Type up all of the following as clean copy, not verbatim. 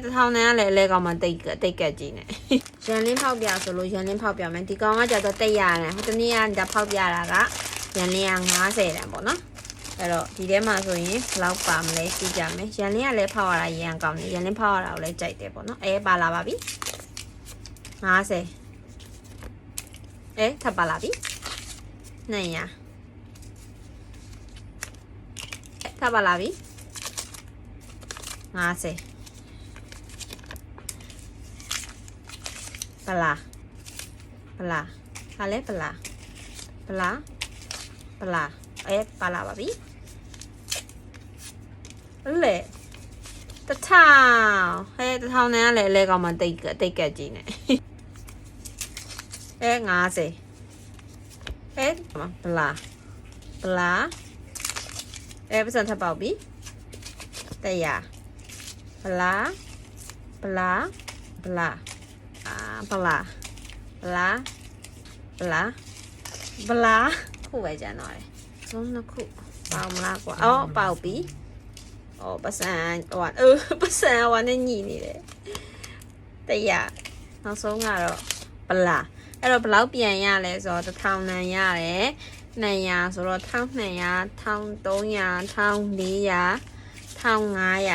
တထောင်နဲ့ကလည်းအလဲကောင်မှတိတ်ကက်ကြီးနေရန်လင်းဖောက်ပြဆိုလို့ရန်လင်းဖောက်ပြမယ်ဒီကောင်ကကြတော့တိတ်ရတယ်ဟိုတနေ့ကဖောက်ပြတာကရန်လင်းက90တန်ပေါ့နော်အဲ့တော့ဒီထဲမှာဆိုရင်ဘယ်လောက်ပါမလဲကြည့်ကြမယ်ရန်လင်းကလည်းဖောက်ရတာရန်ကောင်းတယ်ရန်လင်းဖောက်ရတာကိုလည်းကြိုက်တယ်ပေါ့နော်ပါလာပါပြီ50ထပ်ပါလာပြီ200ထပ်ပါလာပြီ50ပလာဟာလဲပလာပါလာပါပြီလေတထောင်တထောင်နဲ့ကလည်းအလဲကောင်မှတိတ်ကက်ကြီးနေ50ပလာပတ်စံထပ်ပေါက်ပြီ100ပလာခုပဲကျန်တော့တယ်ဆုံးနှစ်ခုပေါက်မလားကွာပေါက်ပြီပတ်စံပတ်စံဟိုနဲ့ညှိနေတယ်100နောက်ဆုံးကတော့ပလာအဲ့တော့ဘယ်လောက်ပြန်ရလဲဆိုတော့1000နန်ရတယ်200ဆိုတော့1200 1300 1400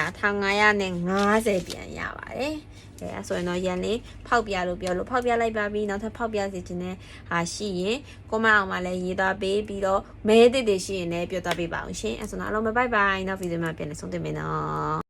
1500နဲ့50ပြန်ရပါတယ်အဲ့ဆိုရင်တော့ရန်လေးဖောက်ပြလို့ပြောလို့ဖောက်ပြလိုက်ပါပြီနောက်ထပ်ဖောက်ပြစီခြင်းနဲ့ဟာရှိရင်ကိုမအောင်မလည်းရေးသားပေးပြီးတော့မဲတစ်တွေရှိရင်လည်းပြောသားပေးပါအောင်ရှင်အဲ့ဆိုတော့အားလုံးပဲဘိုင်ဘိုင်နောက်ဗီဒီယိုမှာပြန်လည်ဆုံတွေ့မယ်နော်